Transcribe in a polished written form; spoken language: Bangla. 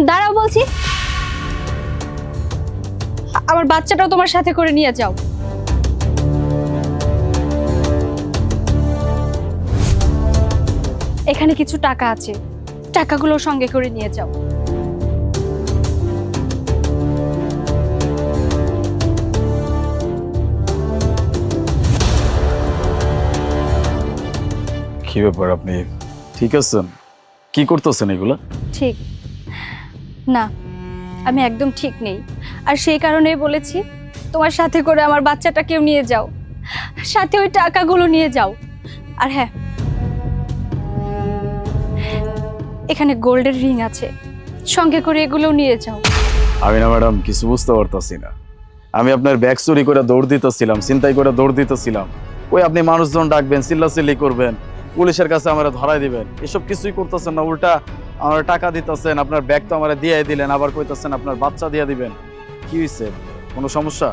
দাঁড়াও বলছি। আমার বাচ্চাটাও তোমার সাথে করে নিয়ে যাও। এখানে কিছু টাকা আছে, টাকাগুলো সঙ্গে করে নিয়ে যাও। কি ব্যাপার, আপনি ঠিক আছেন? কি করতেছেন এগুলা? ঠিক না, আমি একদম ঠিক নেই। আর সেই কারণেই বলেছি তোমার সাথে করে আমার বাচ্চাটাকেও নিয়ে যাও, সাথে ওই টাকাগুলো নিয়ে যাও। আর হ্যাঁ, এখানে গোল্ডের রিং আছে, সঙ্গে করে এগুলোও নিয়ে যাও। আমি না ম্যাডাম কিছু বুঝতে পারতাছি না। আমি আপনার ব্যাগ চুরি করে দৌড় দিতেছিলাম, ছিনতাই করে দৌড় দিতেছিলাম, ওই আপনি মানুষজন ডাকবেন, চিল্লাচিল্লি করবেন, পুলিশের কাছে আমার ধরাই দিবেন, এসব কিছুই করতেছেন না। উল্টা আমার টাকা দিতেছেন, আপনার ব্যাগ তো আমার দিয়ে দিলেন, আবার কইতেছেন আপনার বাচ্চা দিয়ে দিবেন। কি হয়েছে, কোনো সমস্যা?